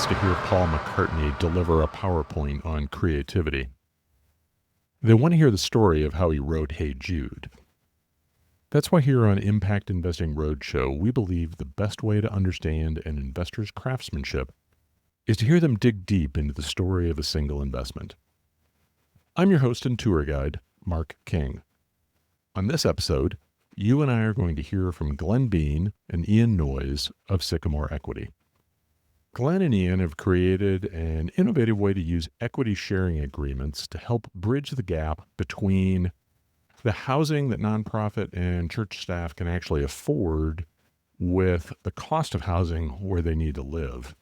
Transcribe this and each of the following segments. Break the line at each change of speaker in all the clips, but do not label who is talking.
chance to hear Paul McCartney deliver a PowerPoint on creativity. They want to hear the story of how he wrote Hey Jude. That's why here on Impact Investing Roadshow, we believe the best way to understand an investor's craftsmanship is to hear them dig deep into the story of a single investment. I'm your host and tour guide, Mark King. On this episode, you and I are going to hear from Glenn Bean and Ian Noyes of Sycamore Equity. Glenn and Ian have created an innovative way to use equity sharing agreements to help bridge the gap between the housing that nonprofit and church staff can actually afford with the cost of housing where they need to live.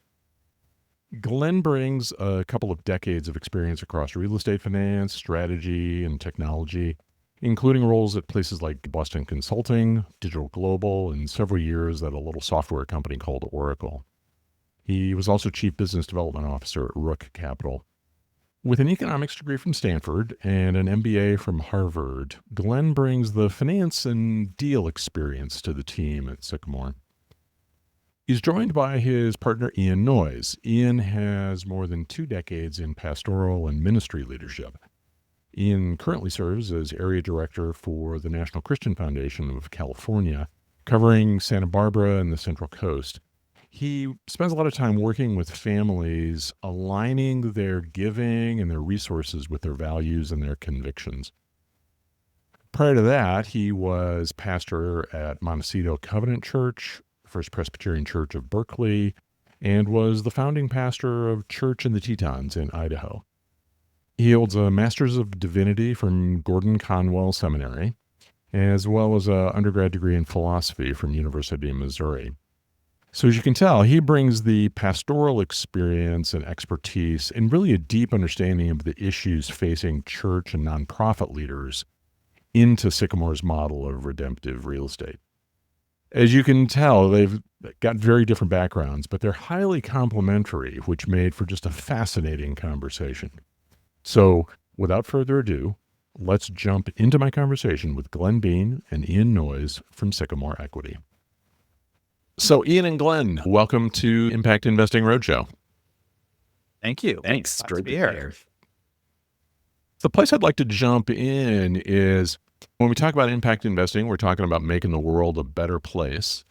Glenn brings a couple of decades of experience across real estate finance, strategy, and technology, including roles at places like Boston Consulting, Digital Global, and several years at a little software company called Oracle. He was also Chief Business Development Officer at Rook Capital. With an economics degree from Stanford and an MBA from Harvard, Glenn brings the finance and deal experience to the team at Sycamore. He's joined by his partner Ian Noyes. Ian has more than 2 decades in pastoral and ministry leadership. Ian currently serves as area director for the National Christian Foundation of California, covering Santa Barbara and the Central Coast. He spends a lot of time working with families, aligning their giving and their resources with their values and their convictions. Prior to that, he was pastor at Montecito Covenant Church, First Presbyterian Church of Berkeley, and was the founding pastor of Church in the Tetons in Idaho. He holds a Master's of Divinity from Gordon Conwell Seminary, as well as an undergrad degree in philosophy from University of Missouri. So as you can tell, he brings the pastoral experience and expertise and really a deep understanding of the issues facing church and nonprofit leaders into Sycamore's model of redemptive real estate. As you can tell, they've got very different backgrounds, but they're highly complementary, which made for just a fascinating conversation. So without further ado, let's jump into my conversation with Glenn Bean and Ian Noyes from Sycamore Equity. So Ian and Glenn, welcome to Impact Investing Roadshow.
Thank you.
Thanks.
Great to be here.
The place I'd like to jump in is when we talk about impact investing, we're talking about making the world a better place.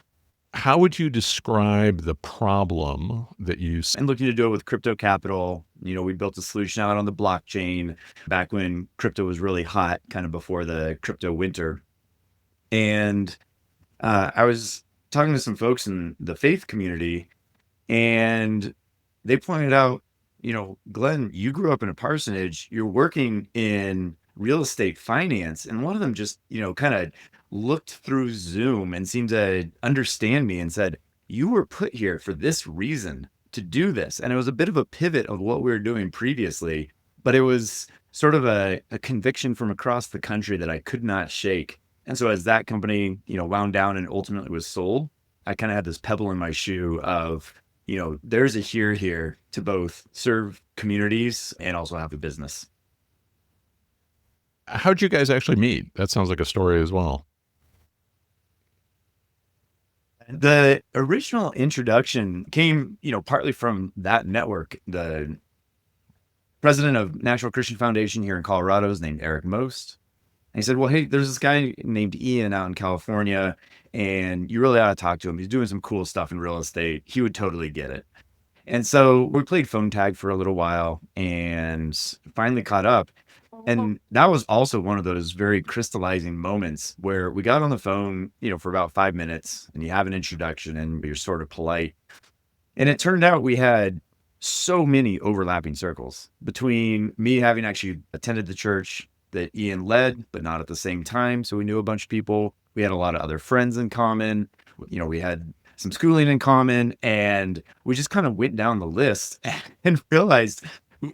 How would you describe the problem that you see?
And looking to do it with crypto capital. We built a solution out on the blockchain back when crypto was really hot, kind of before the crypto winter. And I was talking to some folks in the faith community, and they pointed out, Glenn, you grew up in a parsonage, you're working in real estate finance. And one of them just, kind of looked through Zoom and seemed to understand me and said, you were put here for this reason, to do this. And it was a bit of a pivot of what we were doing previously, but it was sort of a conviction from across the country that I could not shake. And so as that company, wound down and ultimately was sold, I kind of had this pebble in my shoe of, there's a here to both serve communities and also have a business.
How'd you guys actually meet? That sounds like a story as well.
The original introduction came, partly from that network. The president of National Christian Foundation here in Colorado is named Eric Most. And he said, well, hey, there's this guy named Ian out in California, and you really ought to talk to him. He's doing some cool stuff in real estate. He would totally get it. And so we played phone tag for a little while and finally caught up. And that was also one of those very crystallizing moments where we got on the phone, for about 5 minutes, and you have an introduction and you're sort of polite. And it turned out we had so many overlapping circles between me having actually attended the church that Ian led, but not at the same time. So we knew a bunch of people. We had a lot of other friends in common. We had some schooling in common, and we just kind of went down the list and realized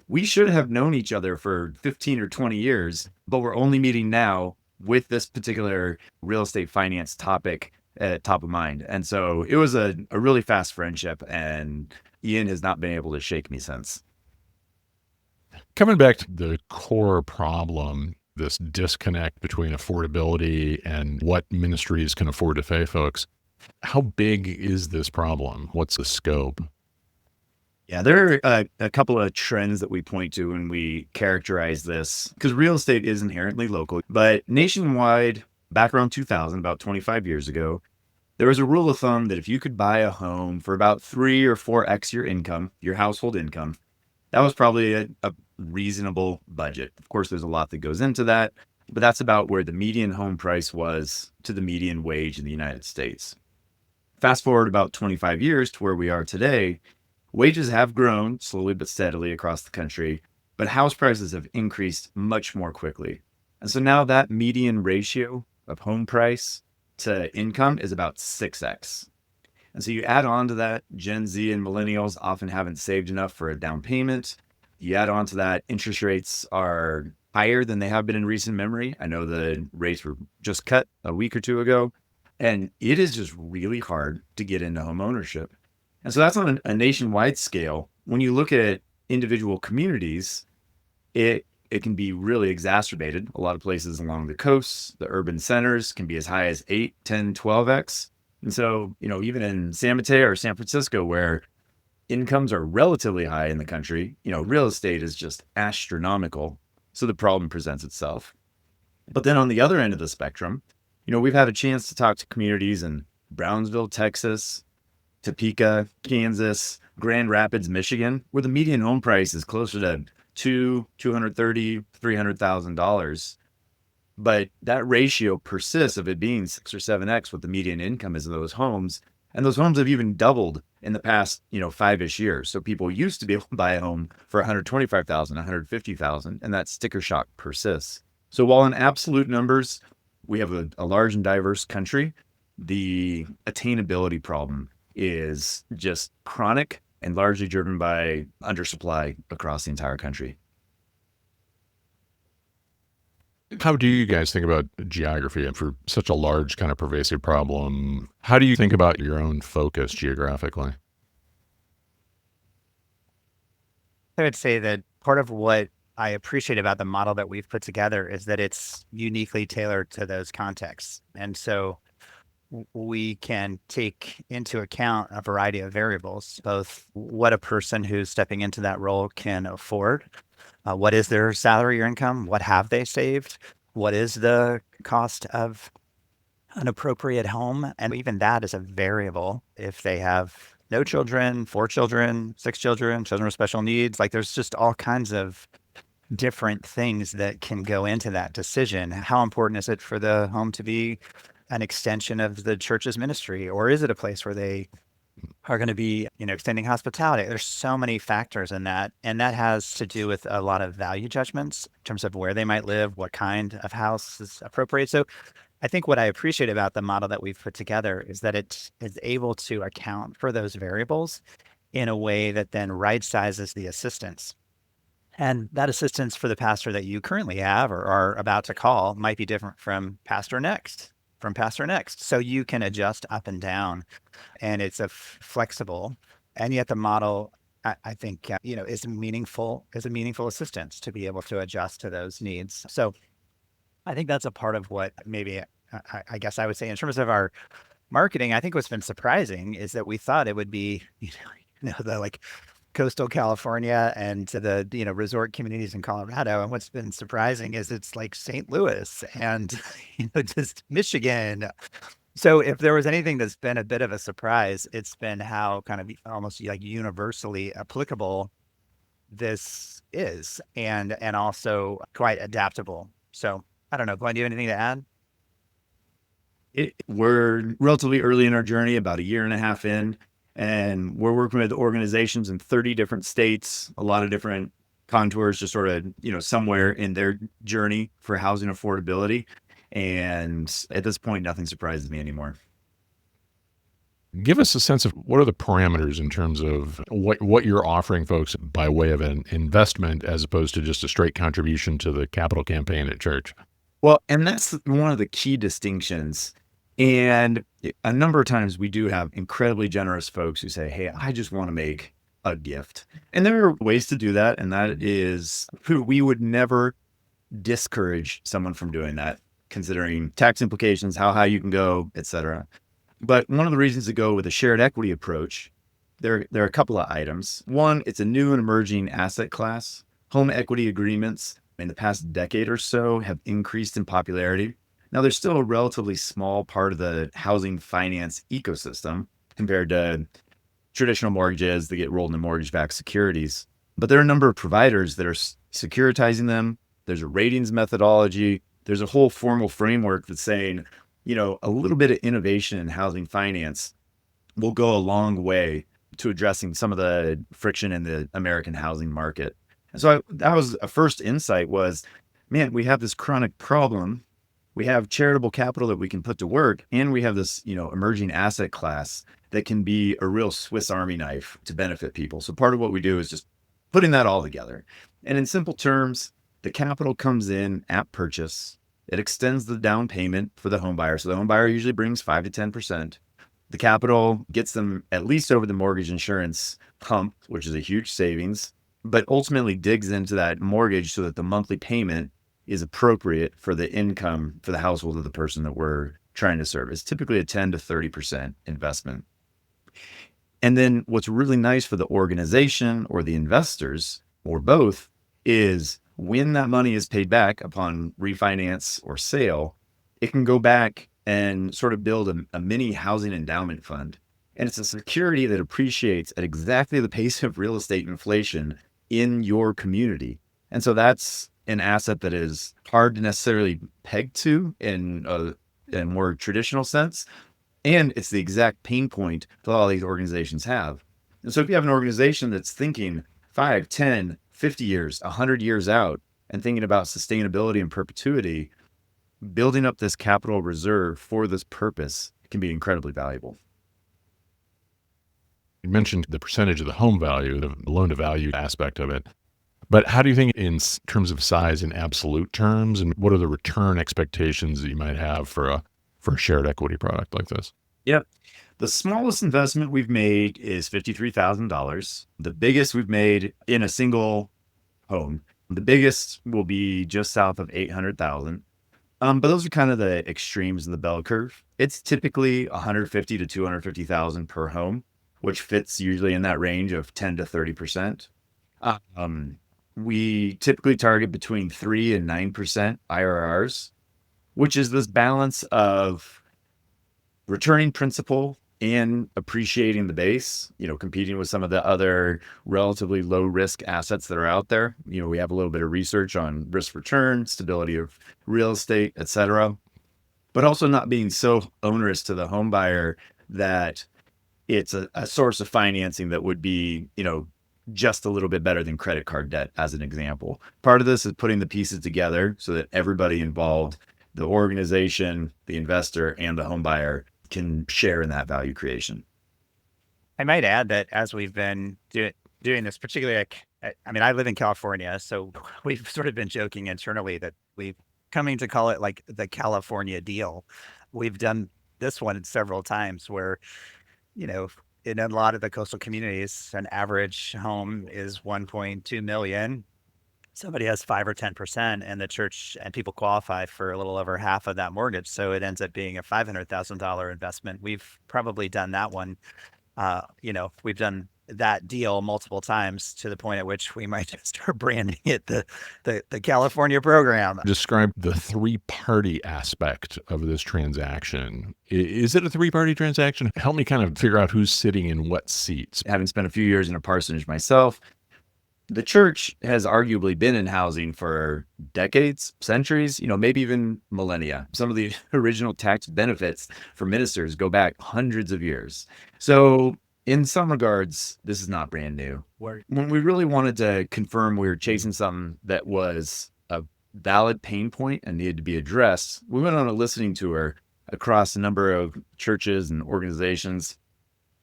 we should have known each other for 15 or 20 years, but we're only meeting now with this particular real estate finance topic at top of mind. And so it was a really fast friendship, and Ian has not been able to shake me since.
Coming back to the core problem, this disconnect between affordability and what ministries can afford to pay folks, how big is this problem? What's the scope?
Yeah, there are a couple of trends that we point to when we characterize this because real estate is inherently local, but nationwide, back around 2000, about 25 years ago, there was a rule of thumb that if you could buy a home for about 3 or 4x your income, your household income, that was probably a reasonable budget. Of course, there's a lot that goes into that, but that's about where the median home price was to the median wage in the United States. Fast forward about 25 years to where we are today, wages have grown slowly but steadily across the country, but house prices have increased much more quickly. And so now that median ratio of home price to income is about 6x. And so you add on to that, Gen Z and millennials often haven't saved enough for a down payment. You add on to that, interest rates are higher than they have been in recent memory. I know the rates were just cut a week or two ago, and it is just really hard to get into home ownership. And so that's on a nationwide scale. When you look at individual communities, it can be really exacerbated. A lot of places along the coasts, the urban centers can be as high as 8, 10, 12x. And so, even in San Mateo or San Francisco, where incomes are relatively high in the country, real estate is just astronomical. So the problem presents itself. But then on the other end of the spectrum, we've had a chance to talk to communities in Brownsville, Texas, Topeka, Kansas, Grand Rapids, Michigan, where the median home price is closer to $230,000, $300,000. But that ratio persists of it being 6 or 7x what the median income is of those homes. And those homes have even doubled in the past, 5-ish years. So people used to be able to buy a home for $125,000, $150,000, and that sticker shock persists. So while in absolute numbers, we have a large and diverse country, the attainability problem is just chronic and largely driven by undersupply across the entire country.
How do you guys think about geography and for such a large kind of pervasive problem? How do you think about your own focus geographically?
I would say that part of what I appreciate about the model that we've put together is that it's uniquely tailored to those contexts. And so we can take into account a variety of variables, both what a person who's stepping into that role can afford, what is their salary or income, what have they saved, what is the cost of an appropriate home, and even that is a variable. If they have no children, 4 children, 6 children, children with special needs, like there's just all kinds of different things that can go into that decision. How important is it for the home to be an extension of the church's ministry, or is it a place where they are going to be, extending hospitality? There's so many factors in that, and that has to do with a lot of value judgments in terms of where they might live, what kind of house is appropriate. So I think what I appreciate about the model that we've put together is that it is able to account for those variables in a way that then right sizes the assistance. And that assistance for the pastor that you currently have or are about to call might be different from pastor next. So you can adjust up and down, and it's flexible. And yet the model, I think, is a meaningful assistance to be able to adjust to those needs. So I think that's a part of what maybe I guess I would say in terms of our marketing. I think what's been surprising is that we thought it would be, the like coastal California and to the, resort communities in Colorado. And what's been surprising is it's like St. Louis and, just Michigan. So if there was anything that's been a bit of a surprise, it's been how kind of almost like universally applicable this is and also quite adaptable. So I don't know, Glenn, do you have anything to add?
We're relatively early in our journey, about a year and a half in, and we're working with organizations in 30 different states, a lot of different contours, just sort of, somewhere in their journey for housing affordability. And at this point, nothing surprises me anymore.
Give us a sense of what are the parameters in terms of what you're offering folks by way of an investment as opposed to just a straight contribution to the capital campaign at church.
Well, and that's one of the key distinctions. And a number of times we do have incredibly generous folks who say, hey, I just want to make a gift. And there are ways to do that. And that is, we would never discourage someone from doing that, considering tax implications, how high you can go, et cetera. But one of the reasons to go with a shared equity approach There are a couple of items. One, it's a new and emerging asset class. Home equity agreements in the past decade or so have increased in popularity. Now, they're still a relatively small part of the housing finance ecosystem compared to traditional mortgages that get rolled into mortgage-backed securities. But there are a number of providers that are securitizing them. There's a ratings methodology. There's a whole formal framework that's saying, a little bit of innovation in housing finance will go a long way to addressing some of the friction in the American housing market. And so that was a first insight was, man, we have this chronic problem. We have charitable capital that we can put to work, and we have this, emerging asset class that can be a real Swiss Army knife to benefit people. So part of what we do is just putting that all together. And in simple terms, the capital comes in at purchase. It extends the down payment for the home buyer. So the home buyer usually brings 5 to 10%. The capital gets them at least over the mortgage insurance hump, which is a huge savings, but ultimately digs into that mortgage so that the monthly payment is appropriate for the income for the household of the person that we're trying to serve. It's typically a 10 to 30% investment. And then what's really nice for the organization or the investors or both is when that money is paid back upon refinance or sale, it can go back and sort of build a mini housing endowment fund. And it's a security that appreciates at exactly the pace of real estate inflation in your community. And so that's an asset that is hard to necessarily peg to in a more traditional sense. And it's the exact pain point that all these organizations have. And so if you have an organization that's thinking 5, 10, 50 years, 100 years out, and thinking about sustainability and perpetuity, building up this capital reserve for this purpose can be incredibly valuable.
You mentioned the percentage of the home value, the loan to value aspect of it. But how do you think in terms of size in absolute terms, and what are the return expectations that you might have for a shared equity product like this?
Yep. The smallest investment we've made is $53,000. The biggest we've made in a single home, the biggest will be just south of 800,000. But those are kind of the extremes in the bell curve. It's typically 150 to 250,000 per home, which fits usually in that range of 10 to 30%. We typically target between 3 and 9% IRRs, which is this balance of returning principal and appreciating the base, competing with some of the other relatively low risk assets that are out there. We have a little bit of research on risk return, stability of real estate, et cetera, but also not being so onerous to the home buyer that it's a source of financing that would be, just a little bit better than credit card debt, as an example. Part of this is putting the pieces together so that everybody involved, the organization, the investor, and the home buyer can share in that value creation.
I might add that as we've been doing this, particularly, I live in California, so we've sort of been joking internally that we've coming to call it like the California deal. We've done this one several times where, in a lot of the coastal communities, an average home is 1.2 million. Somebody has 5 or 10%, and the church and people qualify for a little over half of that mortgage. So it ends up being a $500,000 investment. We've probably done that one. We've done that deal multiple times to the point at which we might just start branding it the California program.
Describe the three-party aspect of this transaction. Is it a three-party transaction? Help me kind of figure out who's sitting in what seats.
Having spent a few years in a parsonage myself, the church has arguably been in housing for decades, centuries, maybe even millennia. Some of the original tax benefits for ministers go back hundreds of years. So in some regards, this is not brand new. When we really wanted to confirm we were chasing something that was a valid pain point and needed to be addressed, we went on a listening tour across a number of churches and organizations,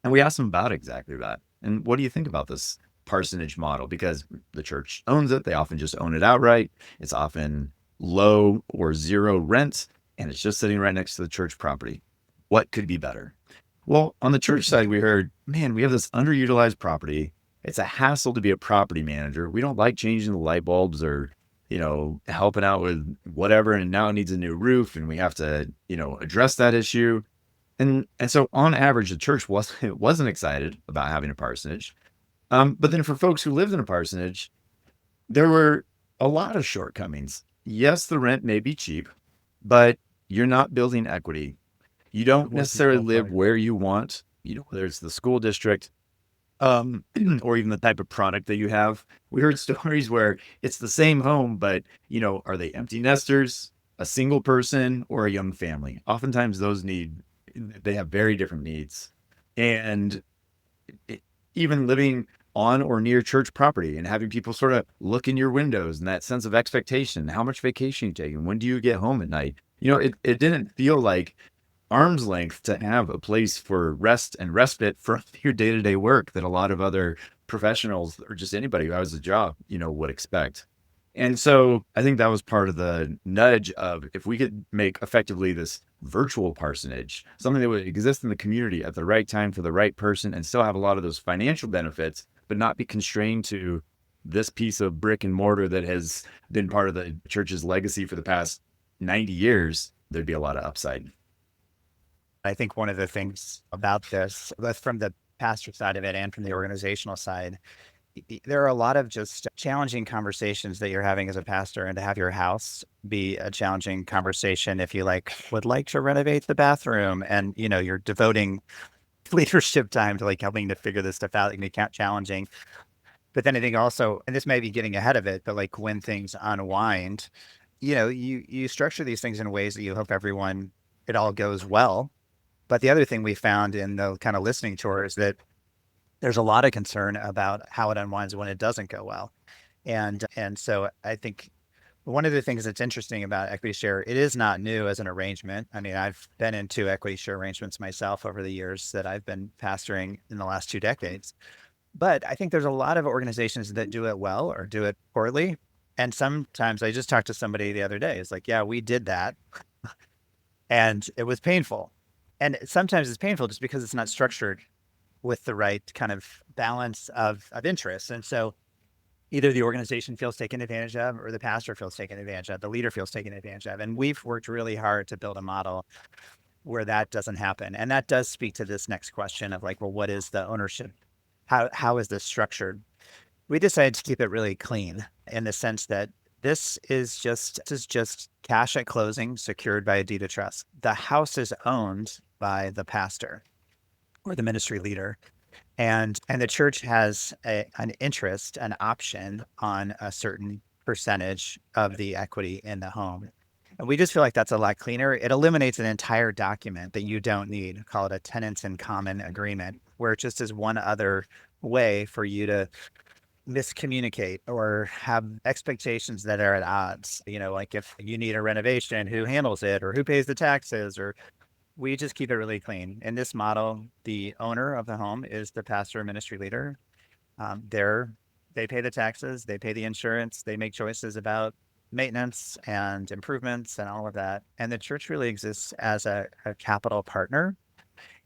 and we asked them about exactly that. And what do you think about this parsonage model? Because the church owns it. They often just own it outright. It's often low or zero rent, and it's just sitting right next to the church property. What could be better? Well, on the church side, we heard, man, we have this underutilized property. It's a hassle to be a property manager. We don't like changing the light bulbs or, helping out with whatever. And now it needs a new roof, and we have to, address that issue. And so on average, the church wasn't excited about having a parsonage. But then for folks who lived in a parsonage, there were a lot of shortcomings. Yes, the rent may be cheap, but you're not building equity. You don't necessarily live where you want, whether it's the school district, or even the type of product that you have. We heard stories where it's the same home, but are they empty nesters, a single person, or a young family? Oftentimes they have very different needs. And even living on or near church property and having people sort of look in your windows and that sense of expectation, how much vacation you taking, when do you get home at night? It didn't feel like arm's length to have a place for rest and respite from your day-to-day work that a lot of other professionals or just anybody who has a job, would expect. And so I think that was part of the nudge of, if we could make effectively this virtual parsonage, something that would exist in the community at the right time for the right person and still have a lot of those financial benefits, but not be constrained to this piece of brick and mortar that has been part of the church's legacy for the past 90 years, there'd be a lot of upside.
I think one of the things about this, both from the pastor side of it and from the organizational side, there are a lot of just challenging conversations that you're having as a pastor, and to have your house be a challenging conversation if you would like to renovate the bathroom, and you're devoting leadership time to helping to figure this stuff out, it can be challenging. But then I think also, and this may be getting ahead of it, but when things unwind, you structure these things in ways that you hope it all goes well. But the other thing we found in the kind of listening tour is that there's a lot of concern about how it unwinds when it doesn't go well. And so I think one of the things that's interesting about equity share, it is not new as an arrangement. I mean, I've been into equity share arrangements myself over the years that I've been pastoring in the last 2 decades. But I think there's a lot of organizations that do it well or do it poorly. And sometimes I just talked to somebody the other day. It's like, yeah, we did that and it was painful. And sometimes it's painful just because it's not structured with the right kind of balance of interests. And so either the organization feels taken advantage of, or the pastor feels taken advantage of, the leader feels taken advantage of. And we've worked really hard to build a model where that doesn't happen. And that does speak to this next question of well, what is the ownership? How is this structured? We decided to keep it really clean in the sense that this is just cash at closing secured by a deed of trust. The house is owned by the pastor or the ministry leader. And the church has an interest, an option on a certain percentage of the equity in the home. And we just feel like that's a lot cleaner. It eliminates an entire document that you don't need, call it a tenants in common agreement, where it just is one other way for you to miscommunicate or have expectations that are at odds. If you need a renovation, who handles it or who pays the taxes, or we just keep it really clean. In this model, the owner of the home is the pastor or ministry leader. They pay the taxes, they pay the insurance, they make choices about maintenance and improvements and all of that. And the church really exists as a capital partner.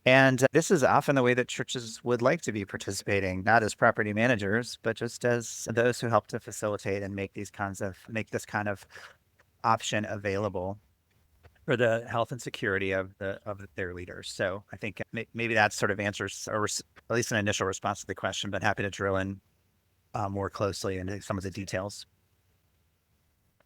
And this is often the way that churches would like to be participating, not as property managers, but just as those who help to facilitate and make this kind of option available for the health and security of their leaders. So I think maybe that sort of answers, or at least an initial response to the question, but happy to drill in more closely into some of the details.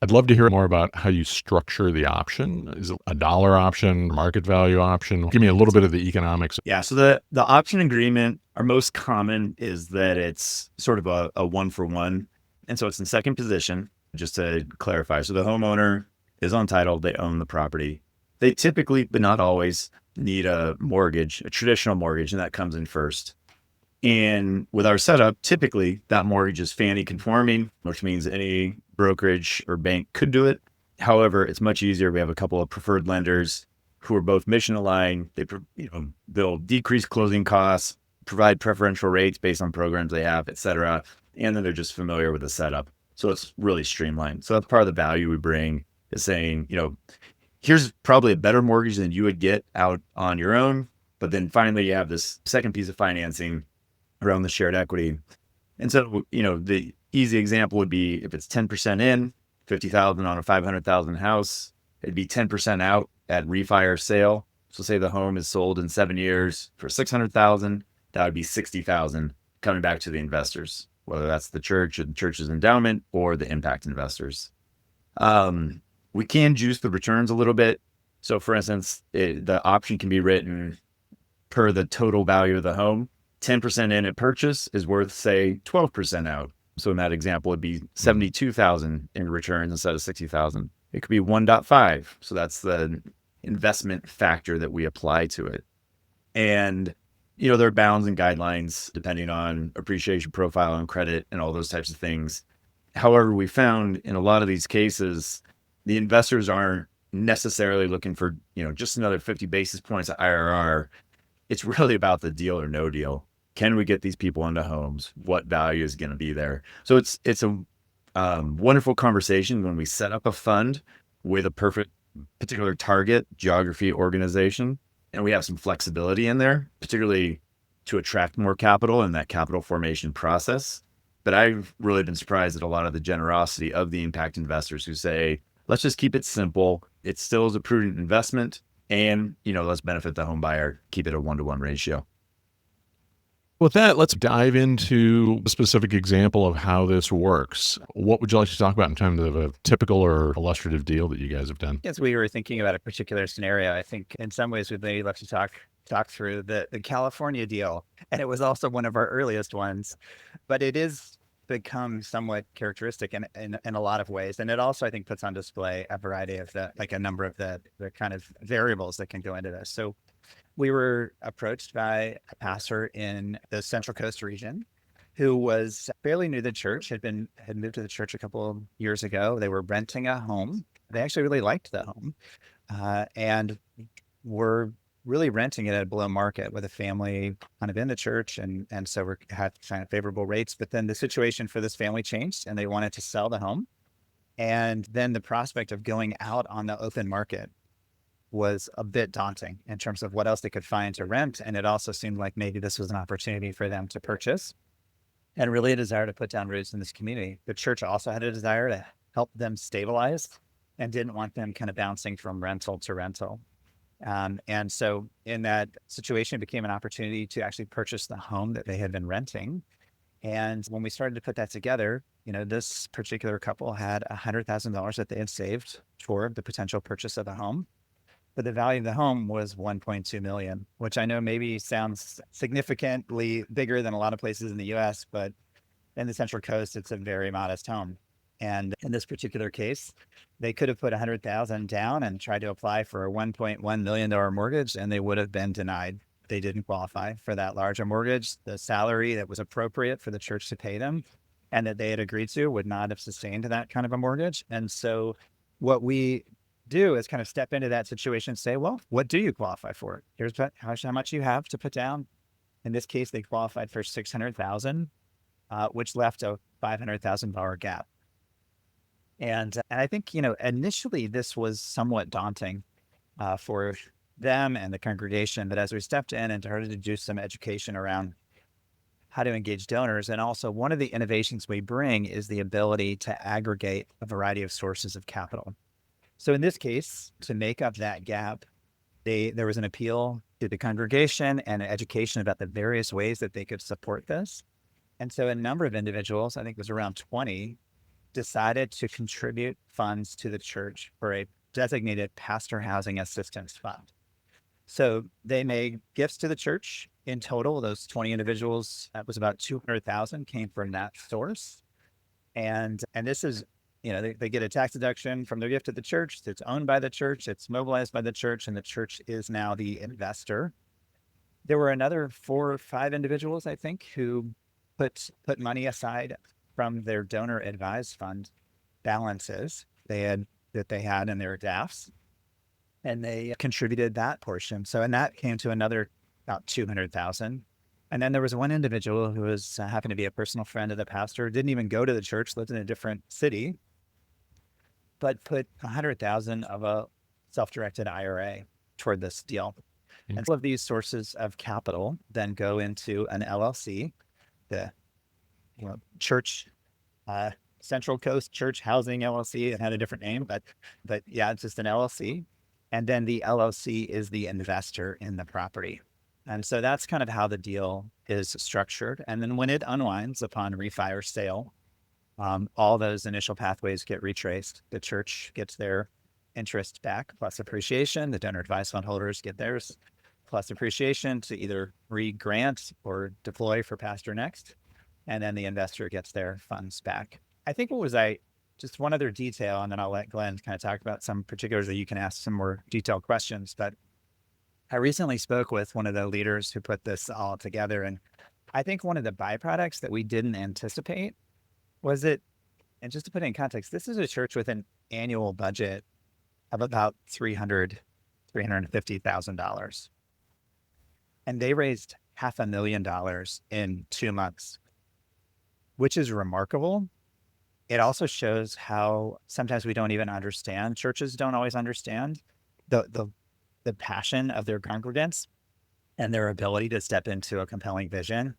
I'd love to hear more about how you structure the option. Is it a dollar option, market value option? Give me a little bit of the economics.
Yeah. So the option agreement, our most common is that it's sort of a 1-for-1. And so it's in second position, just to clarify. So the homeowner is on title, they own the property. They typically, but not always, need a mortgage, a traditional mortgage, and that comes in first. And with our setup, typically that mortgage is Fannie conforming, which means any brokerage or bank could do it. However, it's much easier. We have a couple of preferred lenders who are both mission aligned. They'll decrease closing costs, provide preferential rates based on programs they have, et cetera. And then they're just familiar with the setup. So it's really streamlined. So that's part of the value we bring, is saying, here's probably a better mortgage than you would get out on your own. But then finally you have this second piece of financing around the shared equity. And so, the easy example would be if it's 10% in, $50,000 on a $500,000 house, it'd be 10% out at refi or sale. So say the home is sold in 7 years for 600,000, that would be 60,000 coming back to the investors, whether that's the church or the church's endowment or the impact investors. We can juice the returns a little bit. So for instance, the option can be written per the total value of the home. 10% in at purchase is worth, say, 12% out. So in that example, it'd be 72,000 in returns instead of 60,000. It could be 1.5. So that's the investment factor that we apply to it. And, there are bounds and guidelines depending on appreciation profile and credit and all those types of things. However, we found in a lot of these cases, the investors aren't necessarily looking for, just another 50 basis points of IRR. It's really about the deal or no deal. Can we get these people into homes? What value is going to be there? So it's a wonderful conversation when we set up a fund with a particular target, geography, organization, and we have some flexibility in there, particularly to attract more capital in that capital formation process. But I've really been surprised at a lot of the generosity of the impact investors who say, let's just keep it simple. It still is a prudent investment. And, let's benefit the home buyer, keep it a 1-to-1 ratio.
With that, let's dive into a specific example of how this works. What would you like to talk about in terms of a typical or illustrative deal that you guys have done?
As we were thinking about a particular scenario, I think in some ways we'd maybe love to talk through the California deal. And it was also one of our earliest ones, but it is become somewhat characteristic in a lot of ways. And it also, I think, puts on display a variety of a number of the kind of variables that can go into this. So we were approached by a pastor in the Central Coast region who was fairly new to the church, had moved to the church a couple of years ago. They were renting a home. They actually really liked the home and were really renting it at below market with a family kind of in the church. And so we had kind of favorable rates. But then the situation for this family changed and they wanted to sell the home. And then the prospect of going out on the open market was a bit daunting in terms of what else they could find to rent. And it also seemed like maybe this was an opportunity for them to purchase and really a desire to put down roots in this community. The church also had a desire to help them stabilize and didn't want them kind of bouncing from rental to rental. And so in that situation, it became an opportunity to actually purchase the home that they had been renting. And when we started to put that together, this particular couple had $100,000 that they had saved toward the potential purchase of the home. But the value of the home was $1.2 million, which I know maybe sounds significantly bigger than a lot of places in the US, but in the Central Coast, it's a very modest home. And in this particular case, they could have put $100,000 down and tried to apply for a $1.1 million mortgage, and they would have been denied. They didn't qualify for that larger mortgage. The salary that was appropriate for the church to pay them and that they had agreed to would not have sustained that kind of a mortgage. And so what we do is kind of step into that situation and say, well, what do you qualify for? Here's how much you have to put down. In this case, they qualified for $600,000, which left a $500,000 gap. And I think, initially this was somewhat daunting for them and the congregation. But as we stepped in and started to do some education around how to engage donors, and also one of the innovations we bring is the ability to aggregate a variety of sources of capital. So in this case, to make up that gap, there was an appeal to the congregation and education about the various ways that they could support this. And so a number of individuals, I think it was around 20, decided to contribute funds to the church for a designated pastor housing assistance fund. So they made gifts to the church. In total, those 20 individuals, that was about 200,000 came from that source. And this is, they get a tax deduction from their gift to the church. It's owned by the church. It's mobilized by the church, and the church is now the investor. There were another 4 or 5 individuals, I think, who put money aside from their donor advised fund balances that they had in their DAFs, and they contributed that portion. So, and that came to another about 200,000. And then there was one individual who was happened to be a personal friend of the pastor, didn't even go to the church, lived in a different city, but put 100,000 of a self-directed IRA toward this deal. Mm-hmm. And all of these sources of capital then go into an LLC, the church, Central Coast Church Housing LLC. It had a different name, but yeah, it's just an LLC. And then the LLC is the investor in the property. And so that's kind of how the deal is structured. And then when it unwinds upon refi or sale, all those initial pathways get retraced. The church gets their interest back plus appreciation. The donor advised fund holders get theirs plus appreciation to either re-grant or deploy for pastor next. And then the investor gets their funds back. I think just one other detail, and then I'll let Glenn kind of talk about some particulars that you can ask some more detailed questions. But I recently spoke with one of the leaders who put this all together. And I think one of the byproducts that we didn't anticipate was that, and just to put it in context, this is a church with an annual budget of about $350,000. And they raised $500,000 in 2 months, which is remarkable. It also shows how sometimes we don't even understand. Churches don't always understand the passion of their congregants and their ability to step into a compelling vision.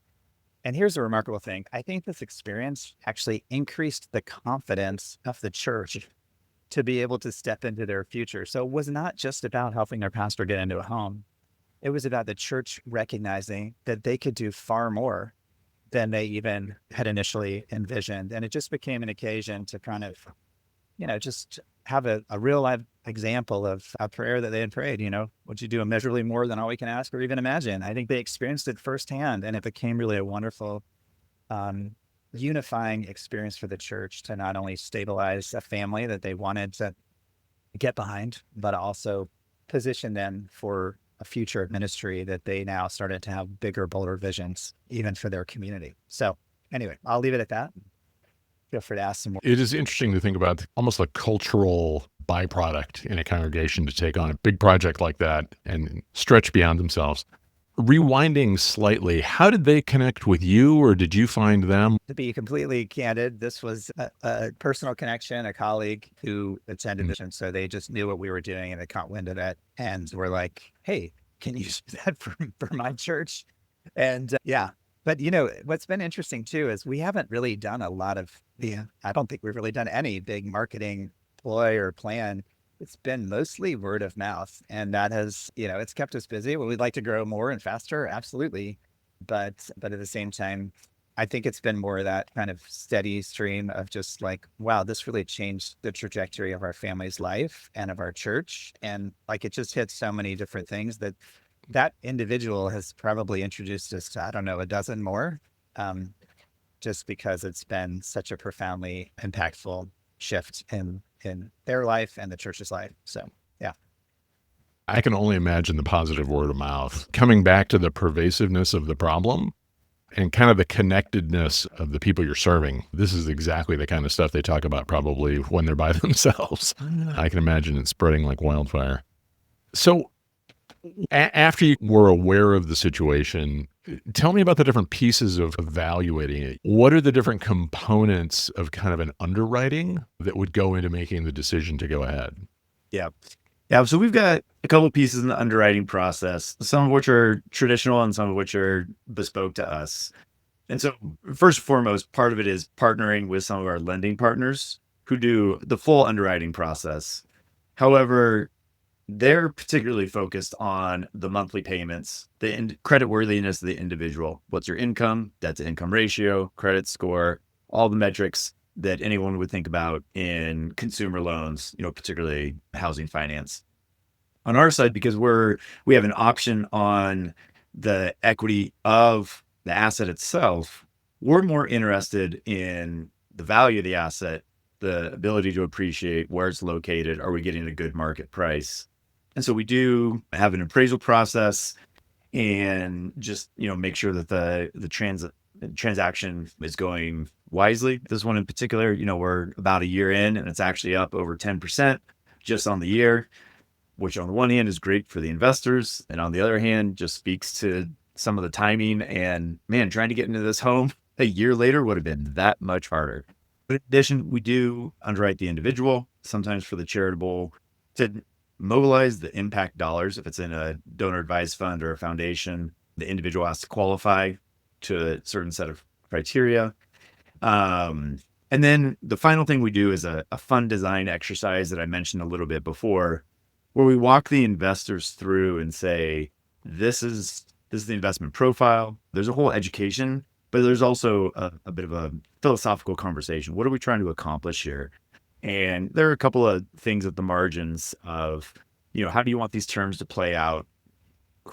And here's the remarkable thing. I think this experience actually increased the confidence of the church to be able to step into their future. So it was not just about helping their pastor get into a home. It was about the church recognizing that they could do far more than they even had initially envisioned. And it just became an occasion to kind of, just have a real life example of a prayer that they had prayed, would you do immeasurably more than all we can ask or even imagine? I think they experienced it firsthand, and it became really a wonderful unifying experience for the church to not only stabilize a family that they wanted to get behind, but also position them for a future ministry that they now started to have bigger, bolder visions, even for their community. So anyway, I'll leave it at that. Feel free to ask some more.
It is interesting to think about almost a cultural byproduct in a congregation to take on a big project like that and stretch beyond themselves. Rewinding slightly, how did they connect with you, or did you find them?
To be completely candid, this was a personal connection, a colleague who attended this. And so they just knew what we were doing and they caught wind of it and were like, hey, can you do that for my church? And but what's been interesting too, is we haven't really done a lot of I don't think we've really done any big marketing ploy or plan. It's been mostly word of mouth, and that has, it's kept us busy. Well, we'd like to grow more and faster. Absolutely. But at the same time, I think it's been more of that kind of steady stream of just like, wow, this really changed the trajectory of our family's life and of our church. And like, it just hits so many different things that individual has probably introduced us to, I don't know, a dozen more, just because it's been such a profoundly impactful shift in their life and the church's life. So, yeah.
I can only imagine the positive word of mouth. Coming back to the pervasiveness of the problem and kind of the connectedness of the people you're serving. This is exactly the kind of stuff they talk about probably when they're by themselves. I can imagine it spreading like wildfire. So after you were aware of the situation, tell me about the different pieces of evaluating it. What are the different components of kind of an underwriting that would go into making the decision to go ahead?
Yeah. So we've got a couple of pieces in the underwriting process, some of which are traditional and some of which are bespoke to us. And so first and foremost, part of it is partnering with some of our lending partners who do the full underwriting process. However, they're particularly focused on the monthly payments, the creditworthiness of the individual. What's your income, debt to income ratio, credit score, all the metrics that anyone would think about in consumer loans, particularly housing finance. On our side, because we have an option on the equity of the asset itself, we're more interested in the value of the asset, the ability to appreciate where it's located. Are we getting a good market price? And so we do have an appraisal process and just, make sure that the transaction is going wisely. This one in particular, we're about a year in and it's actually up over 10% just on the year, which on the one hand is great for the investors. And on the other hand, just speaks to some of the timing and trying to get into this home a year later would have been that much harder. But in addition, we do underwrite the individual, sometimes for the charitable, to mobilize the impact dollars. If it's in a donor advised fund or a foundation, the individual has to qualify to a certain set of criteria. And then the final thing we do is a fund design exercise that I mentioned a little bit before, where we walk the investors through and say, this is the investment profile. There's a whole education, but there's also a bit of a philosophical conversation. What are we trying to accomplish here? And there are a couple of things at the margins of, how do you want these terms to play out?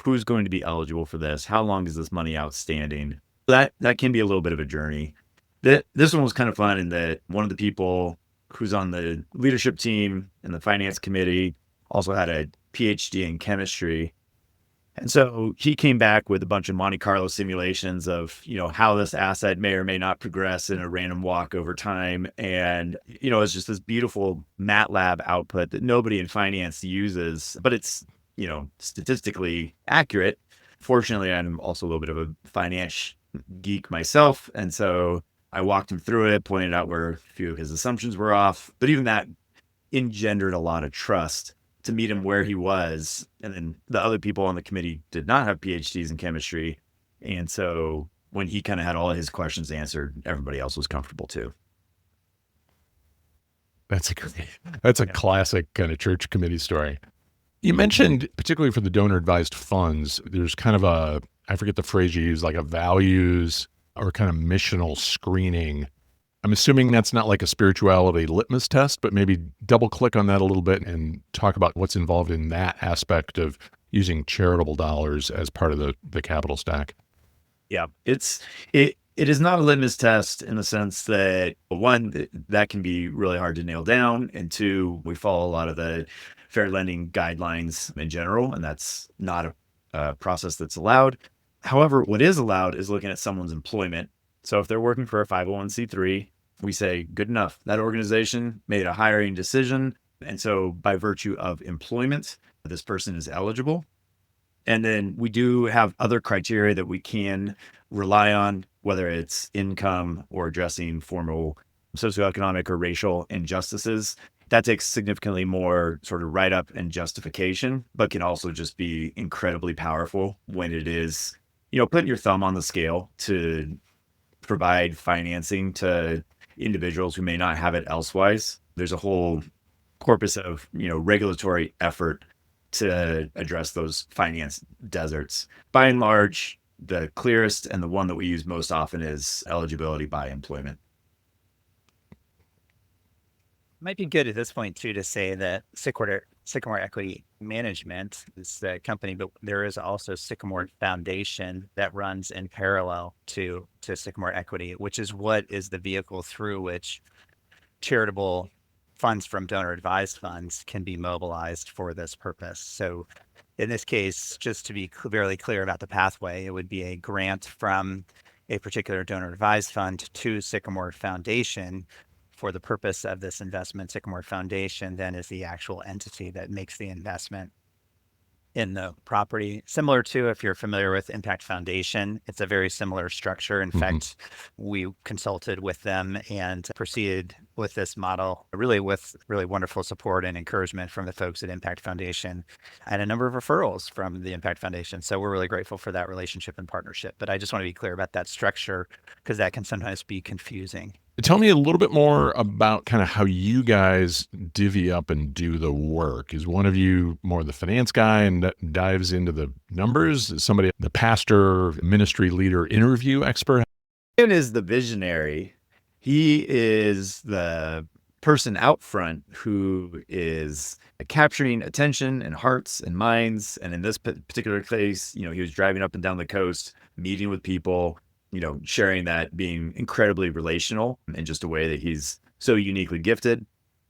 Who's going to be eligible for this? How long is this money outstanding? That can be a little bit of a journey. This one was kind of fun in that one of the people who's on the leadership team and the finance committee also had a PhD in chemistry. And so he came back with a bunch of Monte Carlo simulations of, how this asset may or may not progress in a random walk over time. And, it's just this beautiful MATLAB output that nobody in finance uses, but it's, statistically accurate. Fortunately, I'm also a little bit of a finance geek myself. And so I walked him through it, pointed out where a few of his assumptions were off, but even that engendered a lot of trust to meet him where he was. And then the other people on the committee did not have PhDs in chemistry. And so when he kind of had all of his questions answered, everybody else was comfortable too.
That's a classic kind of church committee story. You mentioned, particularly for the donor advised funds, there's kind of I forget the phrase you use, like a values or kind of missional screening. I'm assuming that's not like a spirituality litmus test, but maybe double click on that a little bit and talk about what's involved in that aspect of using charitable dollars as part of the capital stack.
Yeah, it is not a litmus test in the sense that, one, that can be really hard to nail down, and two, we follow a lot of the fair lending guidelines in general, and that's not a process that's allowed. However, what is allowed is looking at someone's employment. So if they're working for a 501c3, we say, good enough. That organization made a hiring decision. And so by virtue of employment, this person is eligible. And then we do have other criteria that we can rely on, whether it's income or addressing formal socioeconomic or racial injustices. That takes significantly more sort of write-up and justification, but can also just be incredibly powerful when it is, putting your thumb on the scale to provide financing to individuals who may not have it elsewise. There's a whole corpus of, regulatory effort to address those finance deserts. By and large, the clearest and the one that we use most often is eligibility by employment.
Might be good at this point too to say that Sycamore Equity Management is the company, but there is also Sycamore Foundation that runs in parallel to Sycamore Equity, which is what is the vehicle through which charitable funds from donor advised funds can be mobilized for this purpose. So in this case, just to be very clear about the pathway, it would be a grant from a particular donor advised fund to Sycamore Foundation for the purpose of this investment. Sycamore Foundation then is the actual entity that makes the investment in the property. Similar to, if you're familiar with Impact Foundation, it's a very similar structure. In fact, we consulted with them and proceeded with this model, really with really wonderful support and encouragement from the folks at Impact Foundation and a number of referrals from the Impact Foundation. So we're really grateful for that relationship and partnership. But I just want to be clear about that structure because that can sometimes be confusing.
Tell me a little bit more about kind of how you guys divvy up and do the work. Is one of you more the finance guy and dives into the numbers? Is somebody the pastor, ministry leader, interview expert?
Ian is the visionary. He is the person out front who is capturing attention and hearts and minds. And in this particular case, he was driving up and down the coast, meeting with people, sharing that, being incredibly relational in just a way that he's so uniquely gifted.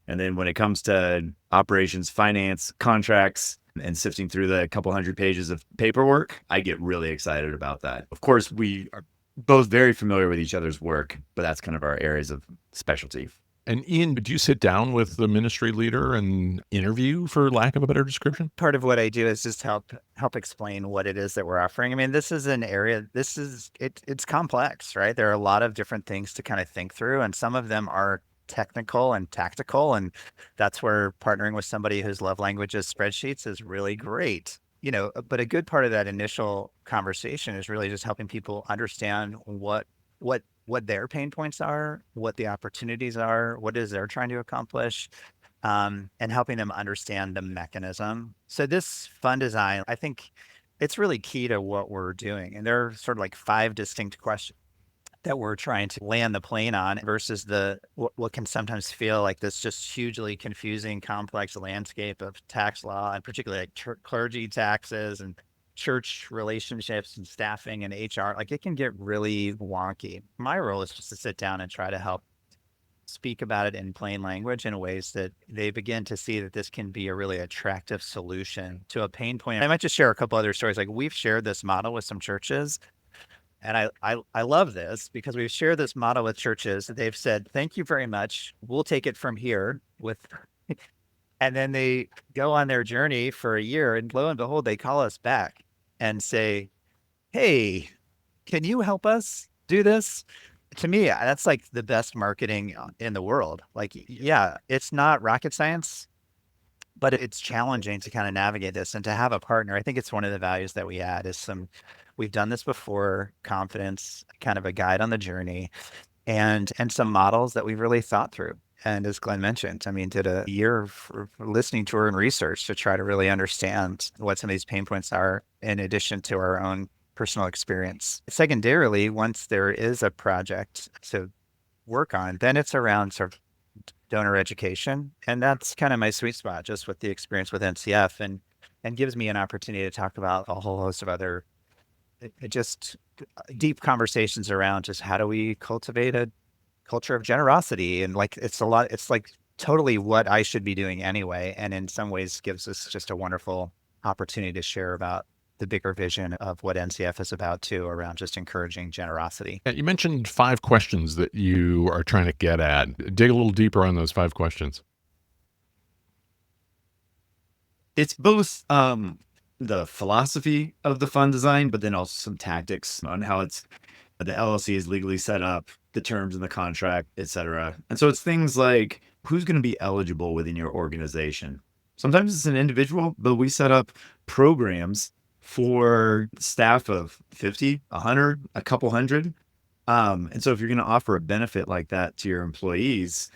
And then when it comes to operations, finance, contracts, and sifting through the couple hundred pages of paperwork, I get really excited about that. Of course, we are both very familiar with each other's work, but that's kind of our areas of specialty.
And Ian, do you sit down with the ministry leader and interview, for lack of a better description?
Part of what I do is just help explain what it is that we're offering. I mean, this is an area, it's complex, right? There are a lot of different things to kind of think through, and some of them are technical and tactical. And that's where partnering with somebody whose love language is spreadsheets is really great. But a good part of that initial conversation is really just helping people understand what their pain points are, what the opportunities are, what it is they're trying to accomplish, and helping them understand the mechanism. So this fund design, I think it's really key to what we're doing. And there are sort of like 5 distinct questions that we're trying to land the plane on versus what can sometimes feel like this just hugely confusing, complex landscape of tax law, and particularly like clergy taxes and church relationships and staffing and HR. Like it can get really wonky. My role is just to sit down and try to help speak about it in plain language in ways that they begin to see that this can be a really attractive solution to a pain point. I might just share a couple other stories. Like we've shared this model with some churches, and I love this because we've shared this model with churches. They've said, "Thank you very much. We'll take it from here." And then they go on their journey for a year, and lo and behold, they call us back and say, "Hey, can you help us do this?" To me, that's like the best marketing in the world. Like, yeah, it's not rocket science, but it's challenging to kind of navigate this and to have a partner. I think it's one of the values that we add is we've done this before, confidence, kind of a guide on the journey, and some models that we've really thought through. And as Glenn mentioned, I mean, did a year for listening tour and research to try to really understand what some of these pain points are in addition to our own personal experience. Secondarily, once there is a project to work on, then it's around sort of donor education. And that's kind of my sweet spot, just with the experience with NCF, and gives me an opportunity to talk about a whole host of other just deep conversations around just how do we cultivate a culture of generosity. And like it's like totally what I should be doing anyway, and in some ways gives us just a wonderful opportunity to share about the bigger vision of what NCF is about too, around just encouraging generosity.
You mentioned 5 questions that you are trying to get at. Dig a little deeper on those 5 questions.
It's both the philosophy of the fund design, but then also some tactics on how the LLC is legally set up, the terms in the contract, etc. And so it's things like who's going to be eligible within your organization. Sometimes it's an individual, but we set up programs for staff of 50, 100, a couple hundred. And so if you're going to offer a benefit like that to your employees,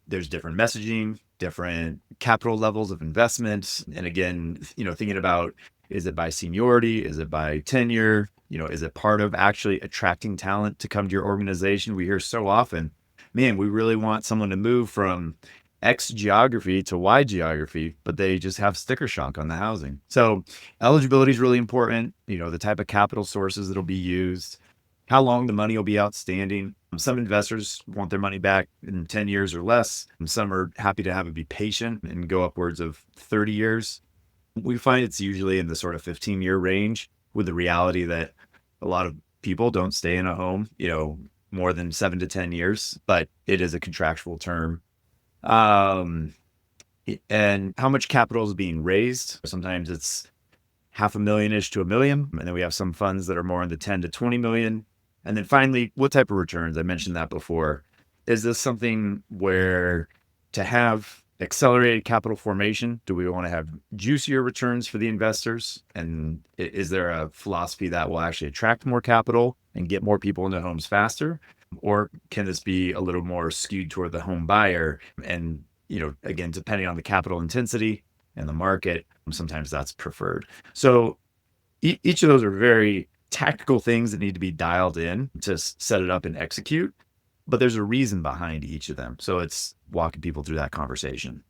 there's different messaging, different capital levels of investment. And again, thinking about, is it by seniority? Is it by tenure? Is it part of actually attracting talent to come to your organization? We hear so often, man, we really want someone to move from X geography to Y geography, but they just have sticker shock on the housing. So eligibility is really important. The type of capital sources that'll be used, how long the money will be outstanding. Some investors want their money back in 10 years or less. Some are happy to have it be patient and go upwards of 30 years. We find it's usually in the sort of 15-year range, with the reality that a lot of people don't stay in a home, more than 7 to 10 years, but it is a contractual term. And how much capital is being raised. Sometimes it's $500,000-ish to $1 million. And then we have some funds that are more in the 10 to 20 million. And then finally, what type of returns? I mentioned that before. Is this something where to have accelerated capital formation, do we want to have juicier returns for the investors? And is there a philosophy that will actually attract more capital and get more people into homes faster? Or can this be a little more skewed toward the home buyer? And, again, depending on the capital intensity and the market, sometimes that's preferred. So each of those are very tactical things that need to be dialed in to set it up and execute. But there's a reason behind each of them. So it's walking people through that conversation.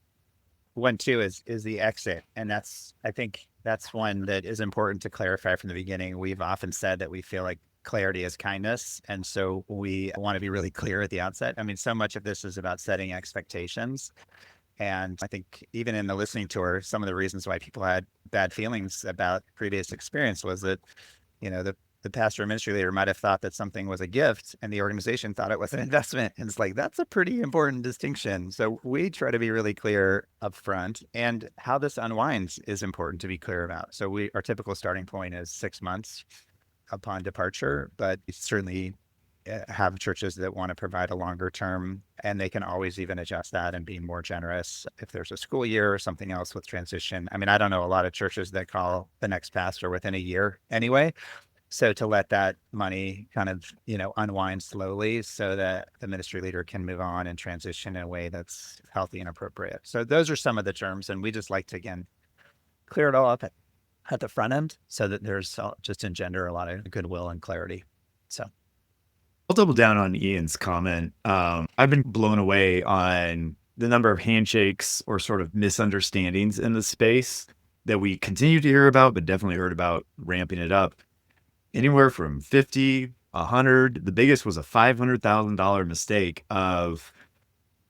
One too is the exit. And I think that's one that is important to clarify from the beginning. We've often said that we feel like clarity is kindness. And so we want to be really clear at the outset. I mean, so much of this is about setting expectations. And I think even in the listening tour, some of the reasons why people had bad feelings about previous experience was that, the pastor or ministry leader might have thought that something was a gift and the organization thought it was an investment. And it's like, that's a pretty important distinction. So we try to be really clear up front, and how this unwinds is important to be clear about. So our typical starting point is 6 months upon departure, but we certainly have churches that want to provide a longer term, and they can always even adjust that and be more generous if there's a school year or something else with transition. I mean, I don't know a lot of churches that call the next pastor within a year anyway. So to let that money kind of, unwind slowly so that the ministry leader can move on and transition in a way that's healthy and appropriate. So those are some of the terms. And we just like to, again, clear it all up at the front end so that there's just engender a lot of goodwill and clarity. So
I'll double down on Ian's comment. I've been blown away on the number of handshakes or sort of misunderstandings in the space that we continue to hear about, but definitely heard about ramping it up. Anywhere from 50, 100. The biggest was a $500,000 mistake of,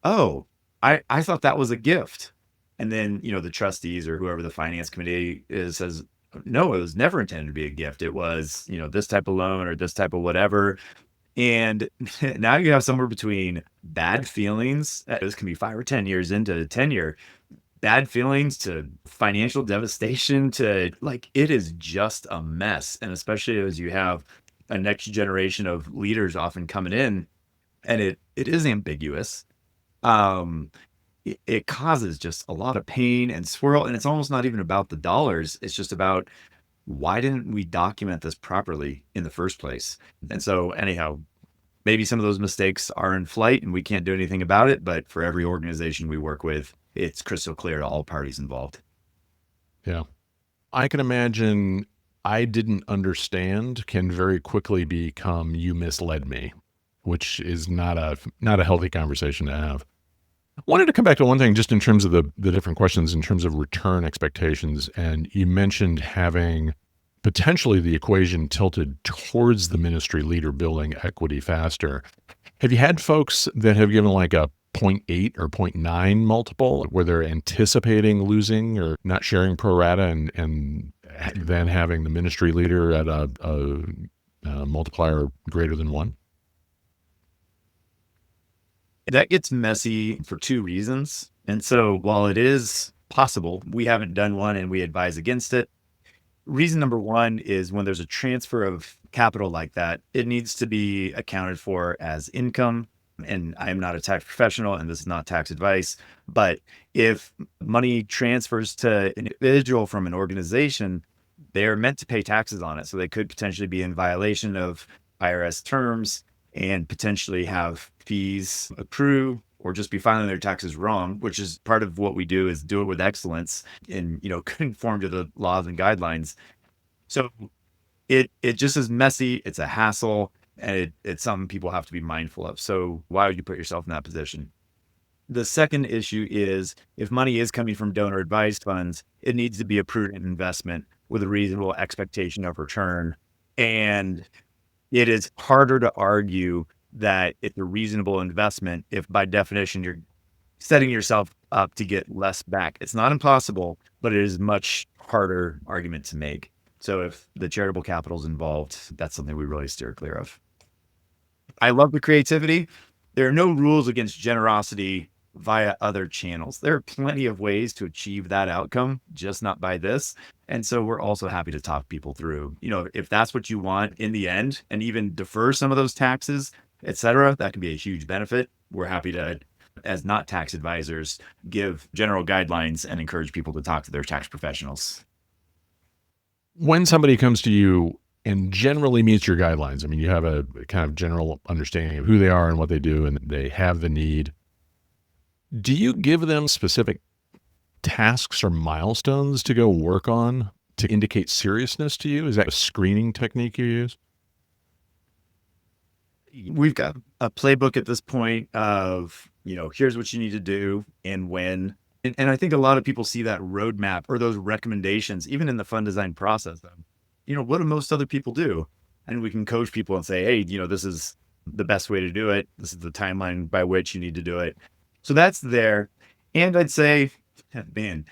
oh, I thought that was a gift. And then, the trustees or whoever the finance committee is says, no, it was never intended to be a gift. It was, this type of loan or this type of whatever. And now you have somewhere between bad feelings, this can be 5 or 10 years into tenure, bad feelings to financial devastation to it is just a mess. And especially as you have a next generation of leaders often coming in and it is ambiguous. It causes just a lot of pain and swirl. And it's almost not even about the dollars. It's just about why didn't we document this properly in the first place? And so anyhow, maybe some of those mistakes are in flight and we can't do anything about it. But for every organization we work with, it's crystal clear to all parties involved.
Yeah. I can imagine I didn't understand can very quickly become you misled me, which is not a healthy conversation to have. I wanted to come back to one thing just in terms of the different questions in terms of return expectations. And you mentioned having potentially the equation tilted towards the ministry leader building equity faster. Have you had folks that have given like a 0.8 or 0.9 multiple where they're anticipating losing or not sharing pro rata and then having the ministry leader at a multiplier greater than 1?
That gets messy for 2 reasons. And so while it is possible, we haven't done one and we advise against it. Reason number 1 is when there's a transfer of capital like that, it needs to be accounted for as income. And I am not a tax professional and this is not tax advice, but if money transfers to an individual from an organization, they're meant to pay taxes on it. So they could potentially be in violation of IRS terms and potentially have fees accrue or just be filing their taxes wrong, which is part of what we do is do it with excellence and, conform to the laws and guidelines. So it just is messy. It's a hassle. And it's something people have to be mindful of. So why would you put yourself in that position? The second issue is if money is coming from donor advised funds, it needs to be a prudent investment with a reasonable expectation of return. And it is harder to argue that it's a reasonable investment if by definition you're setting yourself up to get less back. It's not impossible, but it is a much harder argument to make. So if the charitable capital is involved, that's something we really steer clear of. I love the creativity. There are no rules against generosity via other channels. There are plenty of ways to achieve that outcome, just not by this. And so we're also happy to talk people through, if that's what you want in the end and even defer some of those taxes, et cetera, that can be a huge benefit. We're happy to, as not tax advisors, give general guidelines and encourage people to talk to their tax professionals.
When somebody comes to you and generally meets your guidelines, I mean, you have a kind of general understanding of who they are and what they do, and they have the need. Do you give them specific tasks or milestones to go work on to indicate seriousness to you? Is that a screening technique you use?
We've got a playbook at this point of, here's what you need to do and when. And I think a lot of people see that roadmap or those recommendations, even in the fund design process. What do most other people do? And we can coach people and say, hey, this is the best way to do it. This is the timeline by which you need to do it. So that's there. And I'd say, man,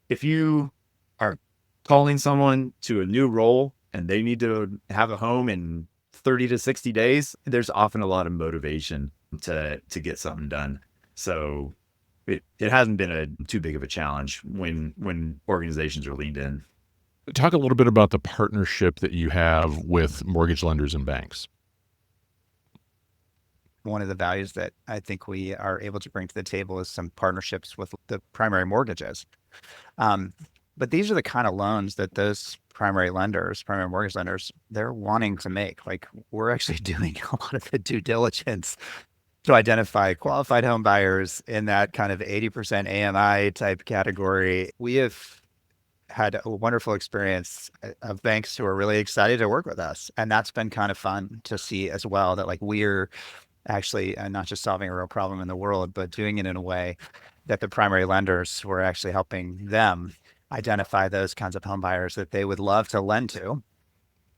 if you are calling someone to a new role and they need to have a home in 30 to 60 days, there's often a lot of motivation to get something done. So it hasn't been too big of a challenge when organizations are leaned in.
Talk a little bit about the partnership that you have with mortgage lenders and banks.
One of the values that I think we are able to bring to the table is some partnerships with the primary mortgages. But these are the kind of loans that those primary lenders, primary mortgage lenders, they're wanting to make. Like, we're actually doing a lot of the due diligence to identify qualified home buyers in that kind of 80% AMI type category. We have had a wonderful experience of banks who are really excited to work with us. And that's been kind of fun to see as well, that like we're actually not just solving a real problem in the world, but doing it in a way that the primary lenders were actually helping them identify those kinds of home buyers that they would love to lend to.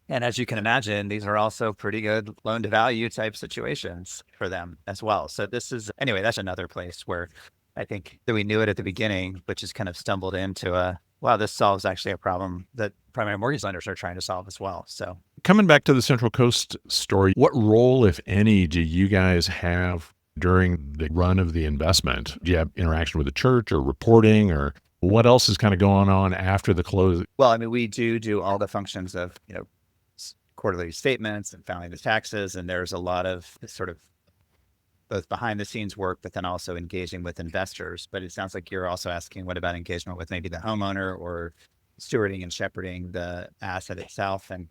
And as you can imagine, these are also pretty good loan to value type situations for them as well. So this is, anyway, that's another place where I think that we knew it at the beginning, but just kind of stumbled into wow, this solves actually a problem that primary mortgage lenders are trying to solve as well. So
Coming back to the Central Coast story, what role, if any, do you guys have during the run of the investment? Do you have interaction with the church or reporting, or what else is kind of going on after the close?
well, I mean, we do all the functions of, quarterly statements and filing the taxes. And there's a lot of sort of both behind the scenes work, but then also engaging with investors. But it sounds like you're also asking, what about engagement with maybe the homeowner or stewarding and shepherding the asset itself? And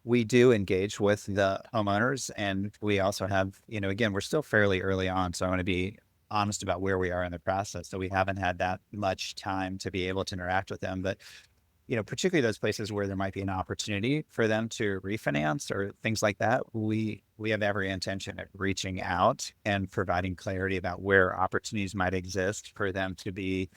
we do engage with the homeowners, and we also have, again, we're still fairly early on. So I want to be honest about where we are in the process. So we haven't had that much time to be able to interact with them. But particularly those places where there might be an opportunity for them to refinance or things like that, we have every intention of reaching out and providing clarity about where opportunities might exist for them to be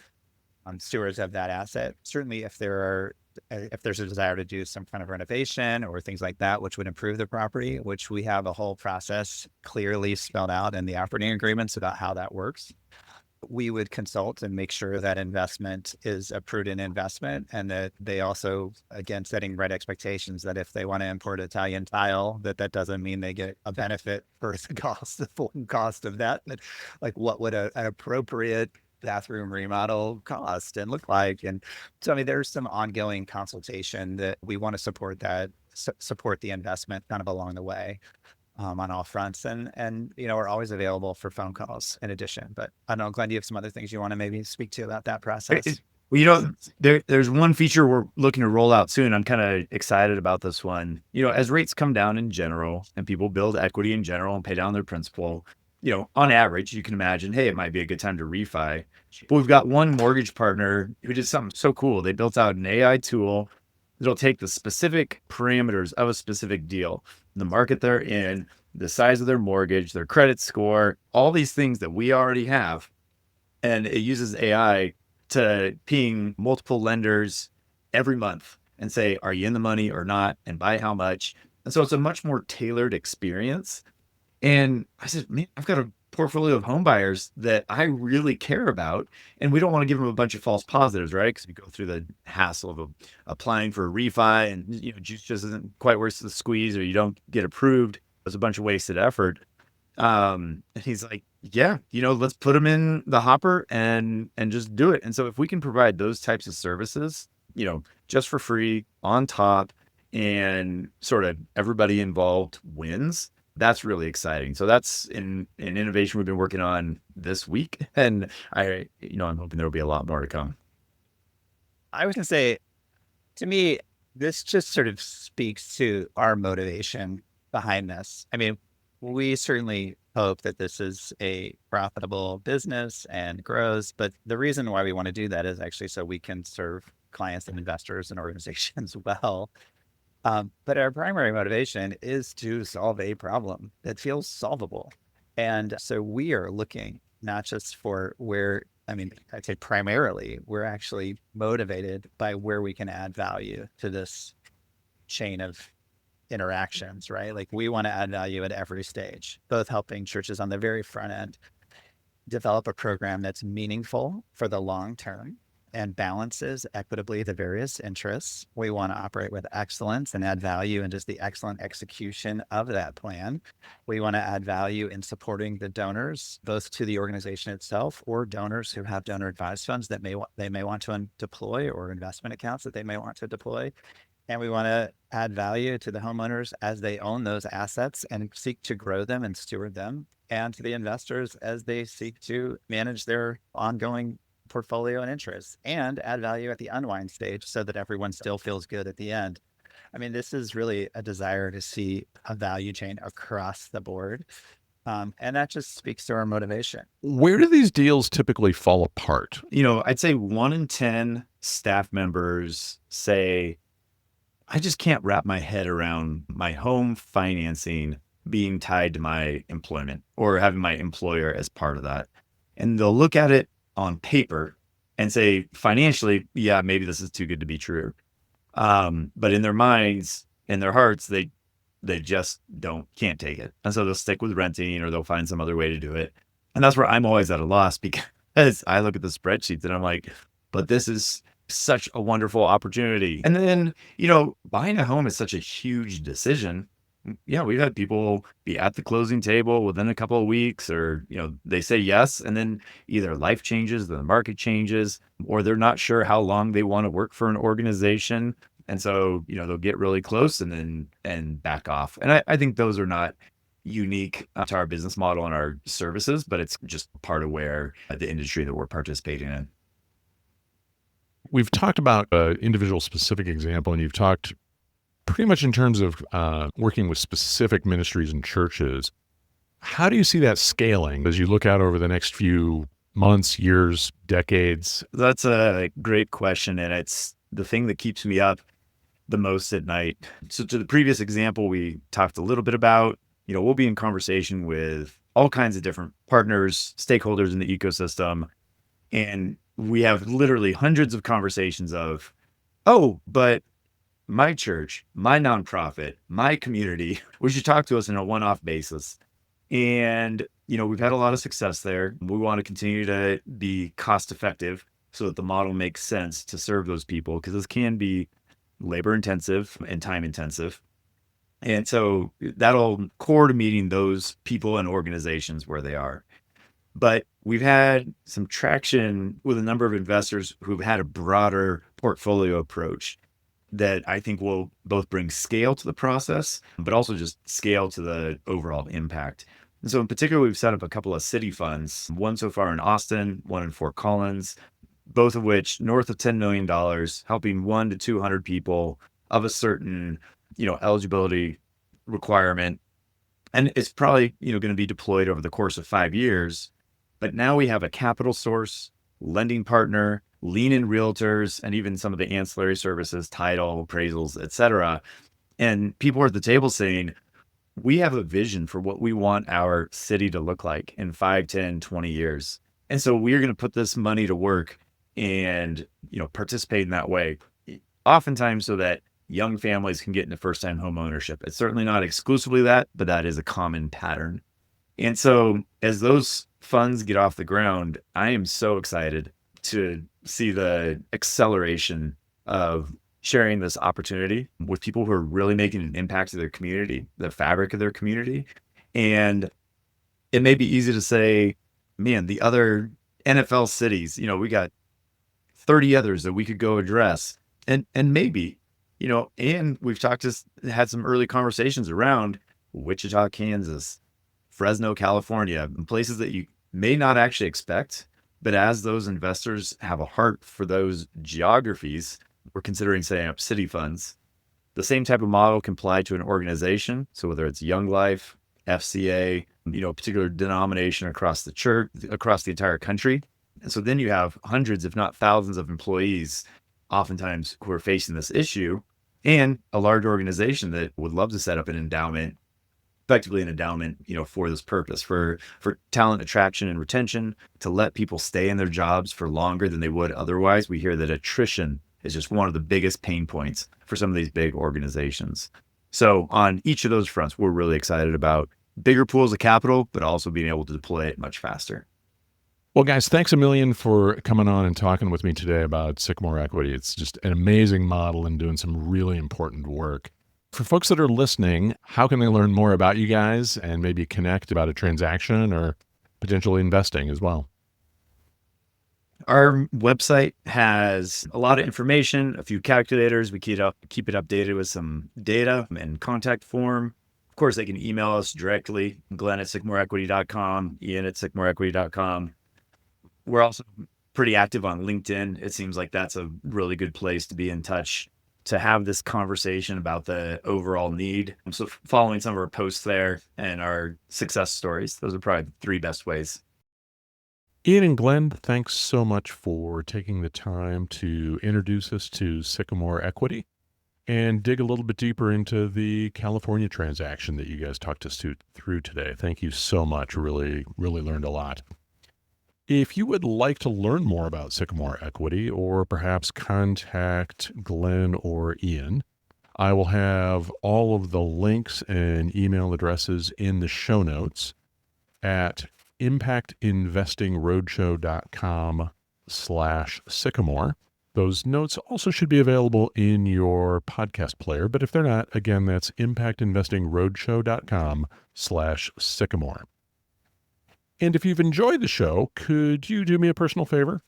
stewards of that asset. Certainly, if there's a desire to do some kind of renovation or things like that, which would improve the property, which we have a whole process clearly spelled out in the operating agreements about how that works. We would consult and make sure that investment is a prudent investment, and that they also, again, setting right expectations that if they want to import Italian tile, that doesn't mean they get a benefit for the full cost of that. But like, what would an appropriate bathroom remodel cost and look like? And so, I mean, there's some ongoing consultation that we want to support support the investment kind of along the way. On all fronts, and we're always available for phone calls in addition. But I don't know, Glenn, do you have some other things you want to maybe speak to about that process?
Well, there's one feature we're looking to roll out soon. I'm kind of excited about this one. As rates come down in general and people build equity in general and pay down their principal, on average, you can imagine, hey, it might be a good time to refi. But we've got one mortgage partner who did something so cool. They built out an AI tool that'll take the specific parameters of a specific deal, the market they're in, the size of their mortgage, their credit score, all these things that we already have. And it uses AI to ping multiple lenders every month and say, are you in the money or not? And by how much? And so it's a much more tailored experience. And I said, man, I've got a portfolio of home buyers that I really care about, and we don't want to give them a bunch of false positives, right? Because we go through the hassle of applying for a refi, and juice just isn't quite worth the squeeze, or you don't get approved. It's a bunch of wasted effort. And he's like, yeah, let's put them in the hopper and just do it. And so if we can provide those types of services, just for free on top, and sort of everybody involved wins, that's really exciting. So that's an innovation we've been working on this week. And I'm hoping there'll be a lot more to come.
I was going to say, to me, this just sort of speaks to our motivation behind this. I mean, we certainly hope that this is a profitable business and grows, but the reason why we want to do that is actually so we can serve clients and investors and organizations well. But our primary motivation is to solve a problem that feels solvable. And so we are looking not just for I'd say primarily, we're actually motivated by where we can add value to this chain of interactions, right? Like, we want to add value at every stage, both helping churches on the very front end develop a program that's meaningful for the long term and balances equitably the various interests. We want to operate with excellence and add value in just the excellent execution of that plan. We want to add value in supporting the donors, both to the organization itself or donors who have donor advised funds that they may want to deploy, or investment accounts that they may want to deploy. And we want to add value to the homeowners as they own those assets and seek to grow them and steward them, and to the investors as they seek to manage their ongoing portfolio and interest and add value at the unwind stage so that everyone still feels good at the end. I mean, this is really a desire to see a value chain across the board. And that just speaks to our motivation.
Where do these deals typically fall apart?
I'd say 1 in 10 staff members say, I just can't wrap my head around my home financing being tied to my employment or having my employer as part of that. And they'll look at it on paper and say, financially, yeah, maybe this is too good to be true. But in their minds, in their hearts, they just can't take it. And so they'll stick with renting or they'll find some other way to do it. And that's where I'm always at a loss, because I look at the spreadsheets and I'm like, but this is such a wonderful opportunity. And then, buying a home is such a huge decision. Yeah, we've had people be at the closing table within a couple of weeks, or, they say yes, and then either life changes, the market changes, or they're not sure how long they want to work for an organization. And so, they'll get really close and back off. And I think those are not unique to our business model and our services, but it's just part of where the industry that we're participating in.
We've talked about an individual specific example, and you've talked pretty much in terms of working with specific ministries and churches. How do you see that scaling as you look out over the next few months, years, decades?
That's a great question, and it's the thing that keeps me up the most at night. So to the previous example we talked a little bit about, we'll be in conversation with all kinds of different partners, stakeholders in the ecosystem, and we have literally hundreds of conversations of, oh, but my church, my nonprofit, my community, would you talk to us on a one-off basis? And, we've had a lot of success there. We want to continue to be cost effective so that the model makes sense to serve those people, because this can be labor intensive and time intensive. And so that'll core to meeting those people and organizations where they are. But we've had some traction with a number of investors who've had a broader portfolio approach that I think will both bring scale to the process, but also just scale to the overall impact. And so in particular, we've set up a couple of city funds, one so far in Austin, one in Fort Collins, both of which north of $10 million, helping 1 to 200 people of a certain, eligibility requirement. And it's probably, going to be deployed over the course of 5 years. But now we have a capital source, lending partner, lean-in realtors, and even some of the ancillary services, title, appraisals, et cetera. And people are at the table saying, we have a vision for what we want our city to look like in 5, 10, 20 years. And so we're going to put this money to work and, participate in that way, oftentimes so that young families can get into first-time home ownership. It's certainly not exclusively that, but that is a common pattern. And so as those funds get off the ground, I am so excited to see the acceleration of sharing this opportunity with people who are really making an impact to their community, the fabric of their community. And it may be easy to say, man, the other NFL cities, we got 30 others that we could go address. And maybe, and we've had some early conversations around Wichita, Kansas, Fresno, California, places that you may not actually expect. But as those investors have a heart for those geographies, we're considering setting up city funds. The same type of model can apply to an organization. So whether it's Young Life, FCA, a particular denomination across the church, across the entire country. And so then you have hundreds, if not thousands of employees, oftentimes who are facing this issue, and a large organization that would love to set up an endowment, effectively an endowment, for this purpose, for talent attraction and retention, to let people stay in their jobs for longer than they would otherwise. We hear that attrition is just one of the biggest pain points for some of these big organizations. So on each of those fronts, we're really excited about bigger pools of capital, but also being able to deploy it much faster.
Well, guys, thanks a million for coming on and talking with me today about Sycamore Equity. It's just an amazing model and doing some really important work. For folks that are listening, how can they learn more about you guys and maybe connect about a transaction or potentially investing as well?
Our website has a lot of information, a few calculators. We keep it updated with some data and contact form. Of course, they can email us directly, Glenn at sycamoreequity.com, Ian at sycamoreequity.com. We're also pretty active on LinkedIn. It seems like that's a really good place to be in touch, to have this conversation about the overall need. So following some of our posts there and our success stories, those are probably the 3 best ways.
Ian and Glenn, thanks so much for taking the time to introduce us to Sycamore Equity and dig a little bit deeper into the California transaction that you guys talked us through today. Thank you so much. Really, really learned a lot. If you would like to learn more about Sycamore Equity or perhaps contact Glenn or Ian, I will have all of the links and email addresses in the show notes at impactinvestingroadshow.com/sycamore. Those notes also should be available in your podcast player, but if they're not, again, that's impactinvestingroadshow.com/sycamore. And if you've enjoyed the show, could you do me a personal favor?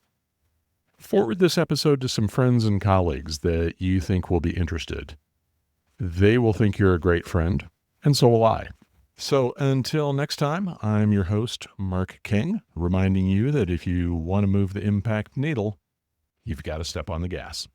Forward this episode to some friends and colleagues that you think will be interested. They will think you're a great friend, and so will I. So until next time, I'm your host, Mark King, reminding you that if you want to move the impact needle, you've got to step on the gas.